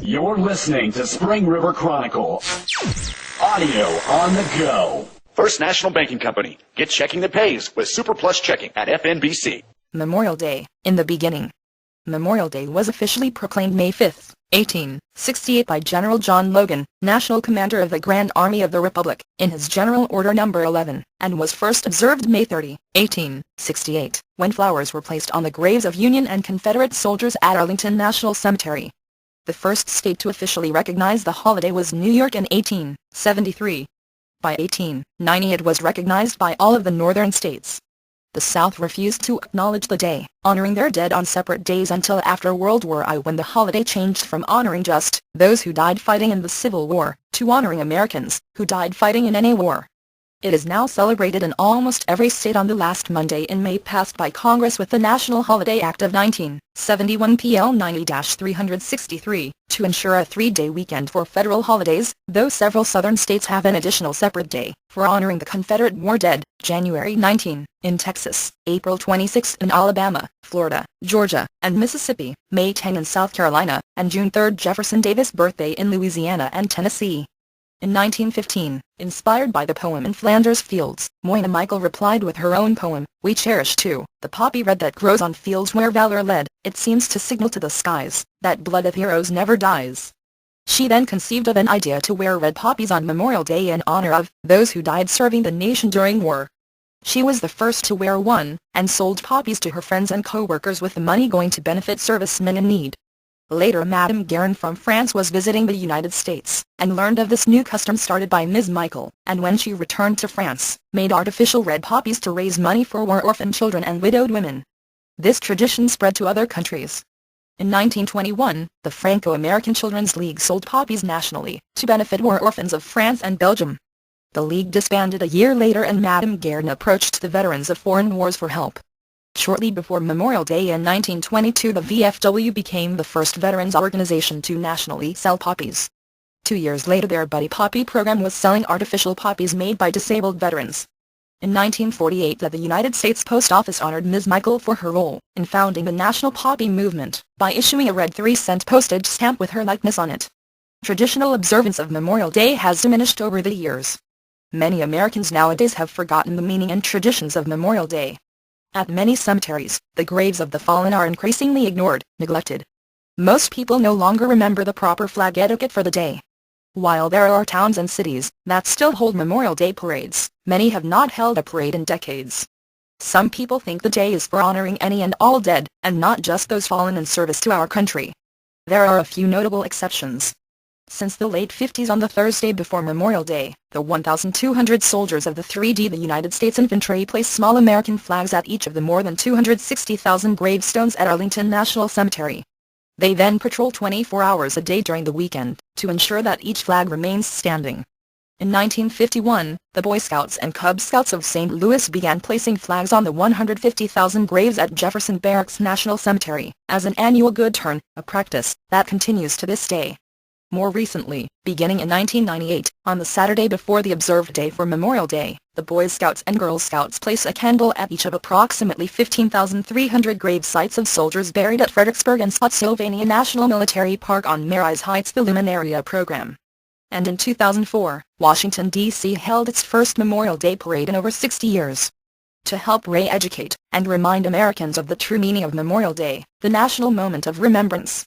You're listening to Spring River Chronicle. Audio on the go. First National Banking Company. Get checking that pays with Super Plus Checking at FNBC. Memorial Day. In the beginning, Memorial Day was officially proclaimed May 5, 1868 by General John Logan, National Commander of the Grand Army of the Republic, in his General Order No. 11, and was first observed May 30, 1868, when flowers were placed on the graves of Union and Confederate soldiers at Arlington National Cemetery. The first state to officially recognize the holiday was New York in 1873. By 1890 it was recognized by all of the northern states. The South refused to acknowledge the day, honoring their dead on separate days until after World War I, when the holiday changed from honoring just those who died fighting in the Civil War to honoring Americans who died fighting in any war. It is now celebrated in almost every state on the last Monday in May, passed by Congress with the National Holiday Act of 1971 PL 90-363, to ensure a three-day weekend for federal holidays, though several southern states have an additional separate day for honoring the Confederate war dead: January 19 in Texas, April 26 in Alabama, Florida, Georgia, and Mississippi, May 10 in South Carolina, and June 3 Jefferson Davis birthday in Louisiana and Tennessee. In 1915, inspired by the poem In Flanders Fields, Moyna Michael replied with her own poem, We cherish too the poppy red that grows on fields where valor led. It seems to signal to the skies that blood of heroes never dies. She then conceived of an idea to wear red poppies on Memorial Day in honor of those who died serving the nation during war. She was the first to wear one, and sold poppies to her friends and co-workers, with the money going to benefit servicemen in need. Later Madame Guerin from France was visiting the United States, and learned of this new custom started by Ms. Michael, and when she returned to France, made artificial red poppies to raise money for war orphan children and widowed women. This tradition spread to other countries. In 1921, the Franco-American Children's League sold poppies nationally, to benefit war orphans of France and Belgium. The league disbanded a year later, and Madame Guerin approached the veterans of foreign wars for help. Shortly before Memorial Day in 1922, the VFW became the first veterans organization to nationally sell poppies. 2 years later, their Buddy Poppy program was selling artificial poppies made by disabled veterans. In 1948, the United States Post Office honored Ms. Michael for her role in founding the National Poppy Movement by issuing a red 3-cent postage stamp with her likeness on it. Traditional observance of Memorial Day has diminished over the years. Many Americans nowadays have forgotten the meaning and traditions of Memorial Day. At many cemeteries, the graves of the fallen are increasingly ignored, neglected. Most people no longer remember the proper flag etiquette for the day. While there are towns and cities that still hold Memorial Day parades, many have not held a parade in decades. Some people think the day is for honoring any and all dead, and not just those fallen in service to our country. There are a few notable exceptions. Since the late 50s, on the Thursday before Memorial Day, the 1,200 soldiers of the 3D, the United States Infantry, place small American flags at each of the more than 260,000 gravestones at Arlington National Cemetery. They then patrol 24 hours a day during the weekend, to ensure that each flag remains standing. In 1951, the Boy Scouts and Cub Scouts of St. Louis began placing flags on the 150,000 graves at Jefferson Barracks National Cemetery, as an annual good turn, a practice that continues to this day. More recently, beginning in 1998, on the Saturday before the observed day for Memorial Day, the Boy Scouts and Girl Scouts place a candle at each of approximately 15,300 grave sites of soldiers buried at Fredericksburg and Spotsylvania National Military Park on Marais Heights, the Luminaria program. And in 2004, Washington, D.C. held its first Memorial Day parade in over 60 years. To help re-educate and remind Americans of the true meaning of Memorial Day, the National Moment of Remembrance.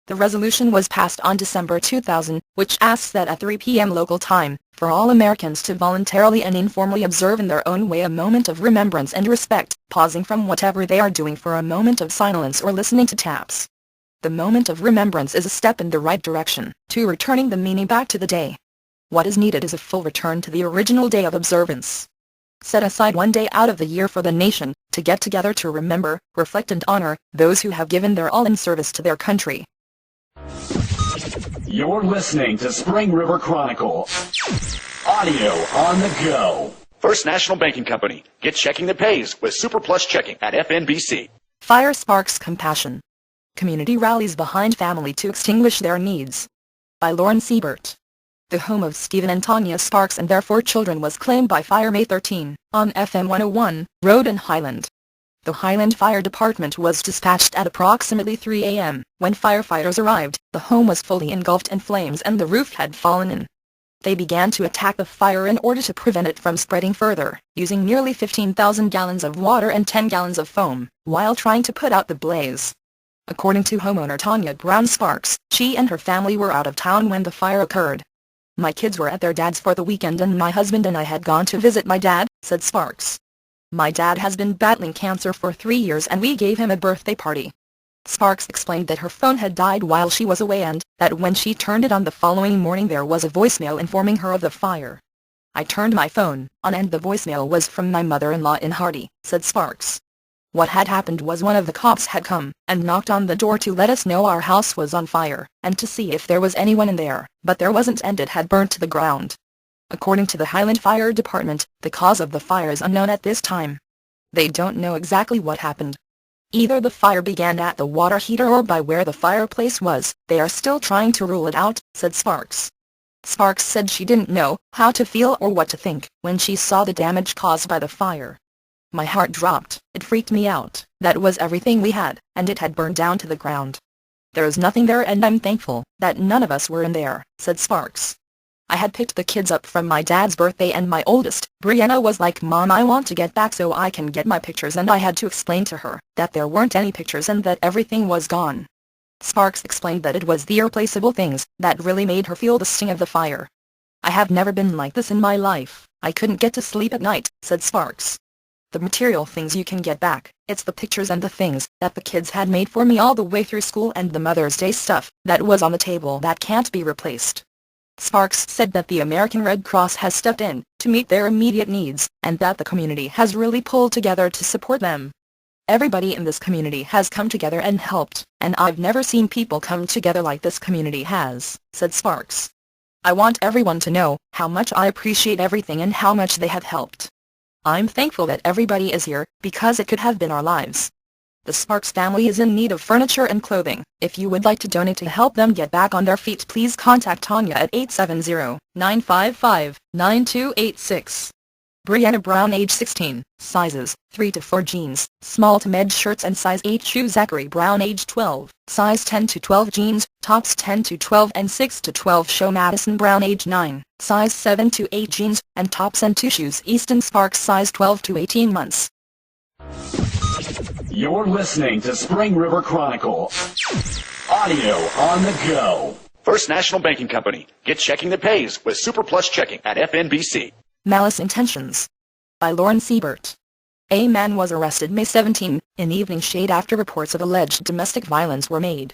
The resolution was passed on December 2000, which asks that at 3 p.m. local time, for all Americans to voluntarily and informally observe in their own way a moment of remembrance and respect, pausing from whatever they are doing for a moment of silence or listening to taps. The moment of remembrance is a step in the right direction, to returning the meaning back to the day. What is needed is a full return to the original day of observance. Set aside one day out of the year for the nation, to get together to remember, reflect and honor those who have given their all in service to their country. You're listening to Spring River Chronicle. Audio on the go. First National Banking Company. Get checking that pays with Super Plus Checking at FNBC. Fire sparks compassion. Community rallies behind family to extinguish their needs. By Lauren Siebert. The home of Stephen and Tanya Sparks and their 4 children was claimed by fire May 13, on FM 101, Road in Highland. The Highland Fire Department was dispatched at approximately 3 a.m. When firefighters arrived, the home was fully engulfed in flames and the roof had fallen in. They began to attack the fire in order to prevent it from spreading further, using nearly 15,000 gallons of water and 10 gallons of foam, while trying to put out the blaze. According to homeowner Tanya Brown Sparks, she and her family were out of town when the fire occurred. "My kids were at their dad's for the weekend and my husband and I had gone to visit my dad," said Sparks. "My dad has been battling cancer for 3 years and we gave him a birthday party." Sparks explained that her phone had died while she was away and that when she turned it on the following morning there was a voicemail informing her of the fire. "I turned my phone on and the voicemail was from my mother-in-law in Hardy," said Sparks. "What had happened was one of the cops had come and knocked on the door to let us know our house was on fire and to see if there was anyone in there, but there wasn't and it had burnt to the ground." According to the Highland Fire Department, the cause of the fire is unknown at this time. They don't know exactly what happened. Either the fire began at the water heater or by where the fireplace was. They are still trying to rule it out, said Sparks. Sparks said she didn't know how to feel or what to think when she saw the damage caused by the fire. "My heart dropped, it freaked me out, that was everything we had, and it had burned down to the ground. There is nothing there and I'm thankful that none of us were in there," said Sparks. "I had picked the kids up from my dad's birthday and my oldest, Brianna, was like, 'Mom, I want to get back so I can get my pictures,' and I had to explain to her that there weren't any pictures and that everything was gone." Sparks explained that it was the irreplaceable things that really made her feel the sting of the fire. "I have never been like this in my life. I couldn't get to sleep at night," said Sparks. "The material things you can get back, it's the pictures and the things that the kids had made for me all the way through school and the Mother's Day stuff that was on the table that can't be replaced." Sparks said that the American Red Cross has stepped in to meet their immediate needs, and that the community has really pulled together to support them. "Everybody in this community has come together and helped, and I've never seen people come together like this community has," said Sparks. "I want everyone to know how much I appreciate everything and how much they have helped. I'm thankful that everybody is here, because it could have been our lives." The Sparks family is in need of furniture and clothing. If you would like to donate to help them get back on their feet, please contact Tanya at 870-955-9286. Brianna Brown, age 16, sizes 3 to 4 jeans, small to med shirts and size 8 shoes. Zachary Brown, age 12, size 10 to 12 jeans, tops 10 to 12 and 6 to 12 show. Madison Brown, age 9, size 7 to 8 jeans, and tops and 2 shoes. Easton Sparks, size 12 to 18 months. You're listening to Spring River Chronicle. Audio on the go. First National Banking Company. Get checking that pays with Super Plus Checking at FNBC. Malice Intentions by Lauren Siebert. A man was arrested May 17 in Evening Shade after reports of alleged domestic violence were made.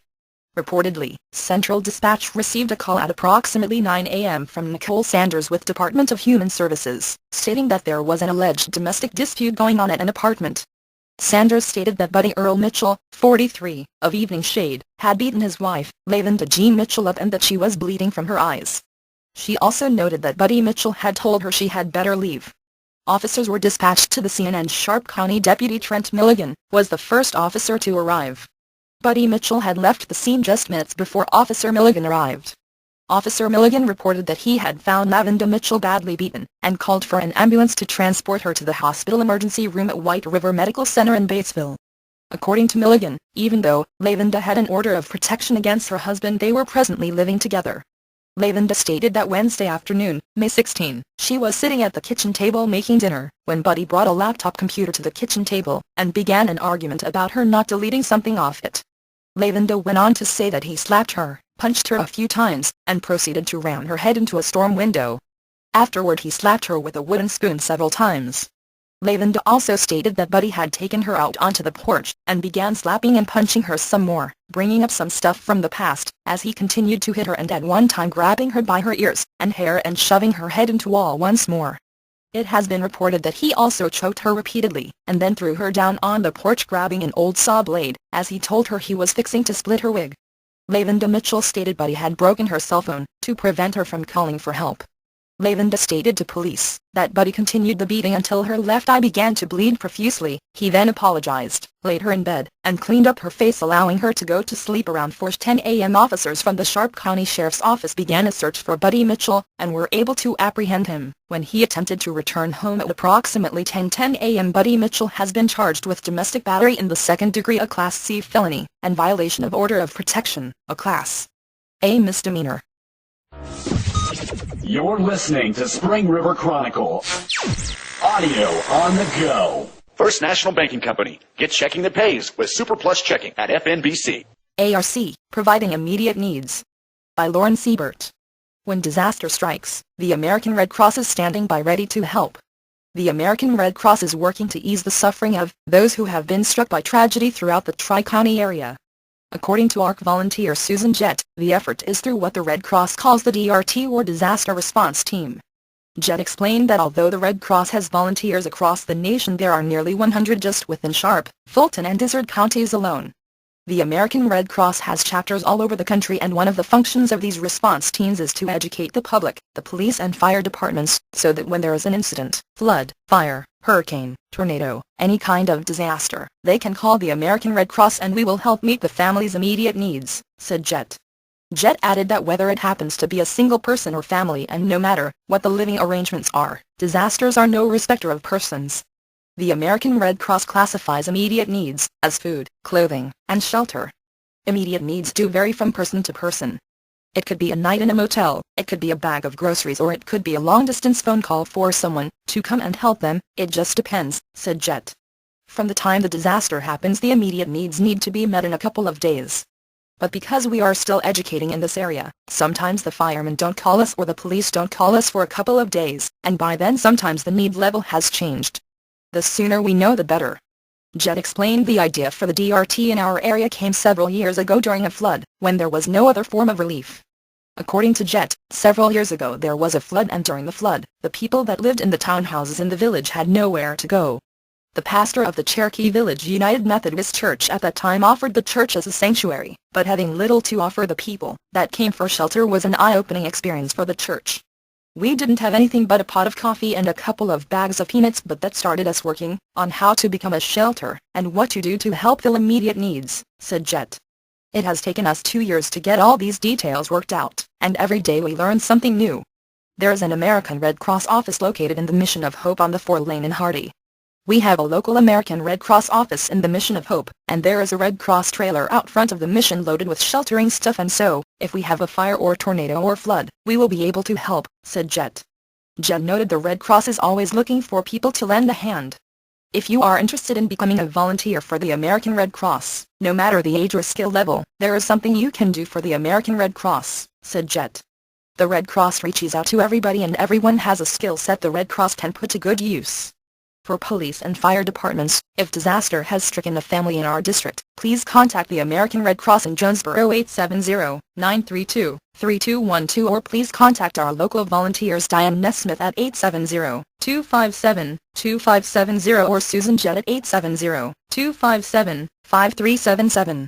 Reportedly, Central Dispatch received a call at approximately 9 a.m. from Nicole Sanders with Department of Human Services, stating that there was an alleged domestic dispute going on at an apartment. Sanders stated that Buddy Earl Mitchell, 43, of Evening Shade, had beaten his wife, Lavenda Jean Mitchell, up and that she was bleeding from her eyes. She also noted that Buddy Mitchell had told her she had better leave. Officers were dispatched to the scene and Sharp County Deputy Trent Milligan was the first officer to arrive. Buddy Mitchell had left the scene just minutes before Officer Milligan arrived. Officer Milligan reported that he had found Lavenda Mitchell badly beaten, and called for an ambulance to transport her to the hospital emergency room at White River Medical Center in Batesville. According to Milligan, even though Lavenda had an order of protection against her husband, they were presently living together. Lavenda stated that Wednesday afternoon, May 16, she was sitting at the kitchen table making dinner, when Buddy brought a laptop computer to the kitchen table, and began an argument about her not deleting something off it. Lavenda went on to say that he slapped her, punched her a few times, and proceeded to ram her head into a storm window. Afterward he slapped her with a wooden spoon several times. Lavenda also stated that Buddy had taken her out onto the porch, and began slapping and punching her some more, bringing up some stuff from the past, as he continued to hit her and at one time grabbing her by her ears and hair and shoving her head into wall once more. It has been reported that he also choked her repeatedly, and then threw her down on the porch grabbing an old saw blade, as he told her he was fixing to split her wig. Lavenda Mitchell stated Buddy had broken her cell phone to prevent her from calling for help. Lavenda stated to police that Buddy continued the beating until her left eye began to bleed profusely. He then apologized, laid her in bed, and cleaned up her face, allowing her to go to sleep. Around 4:10 a.m. officers from the Sharp County Sheriff's Office began a search for Buddy Mitchell and were able to apprehend him when he attempted to return home at approximately 10:10 a.m. Buddy Mitchell has been charged with domestic battery in the second degree, a Class C felony, and violation of order of protection, a Class A misdemeanor. You're listening to Spring River Chronicle. Audio on the go. First National Banking Company. Get checking that pays with Super Plus Checking at FNBC. ARC, Providing Immediate Needs. By Lauren Siebert. When disaster strikes, the American Red Cross is standing by ready to help. The American Red Cross is working to ease the suffering of those who have been struck by tragedy throughout the Tri-County area. According to ARC volunteer Susan Jett, the effort is through what the Red Cross calls the DRT, or Disaster Response Team. Jett explained that although the Red Cross has volunteers across the nation, there are nearly 100 just within Sharp, Fulton and Izard counties alone. The American Red Cross has chapters all over the country, and one of the functions of these response teams is to educate the public, the police and fire departments, so that when there is an incident, flood, fire, hurricane, tornado, any kind of disaster, they can call the American Red Cross and we will help meet the family's immediate needs, said Jett. Jett added that whether it happens to be a single person or family, and no matter what the living arrangements are, disasters are no respecter of persons. The American Red Cross classifies immediate needs as food, clothing, and shelter. Immediate needs do vary from person to person. It could be a night in a motel, it could be a bag of groceries, or it could be a long-distance phone call for someone to come and help them. It just depends, said Jett. From the time the disaster happens, the immediate needs need to be met in a couple of days. But because we are still educating in this area, sometimes the firemen don't call us or the police don't call us for a couple of days, and by then sometimes the need level has changed. The sooner we know, the better. Jett explained the idea for the DRT in our area came several years ago during a flood, when there was no other form of relief. According to Jett, several years ago there was a flood, and during the flood, the people that lived in the townhouses in the village had nowhere to go. The pastor of the Cherokee Village United Methodist Church at that time offered the church as a sanctuary, but having little to offer the people that came for shelter was an eye-opening experience for the church. We didn't have anything but a pot of coffee and a couple of bags of peanuts, but that started us working on how to become a shelter and what to do to help fill immediate needs, said Jett. It has taken us 2 years to get all these details worked out, and every day we learn something new. There is an American Red Cross office located in the Mission of Hope on the 4-lane in Hardy. We have a local American Red Cross office in the Mission of Hope, and there is a Red Cross trailer out front of the mission loaded with sheltering stuff, and so, if we have a fire or tornado or flood, we will be able to help, said Jett. Jett noted the Red Cross is always looking for people to lend a hand. If you are interested in becoming a volunteer for the American Red Cross, no matter the age or skill level, there is something you can do for the American Red Cross, said Jett. The Red Cross reaches out to everybody, and everyone has a skill set the Red Cross can put to good use. For police and fire departments, if disaster has stricken a family in our district, please contact the American Red Cross in Jonesboro 870-932-3212, or please contact our local volunteers Diane Nesmith at 870-257-2570 or Susan Jett at 870-257-5377.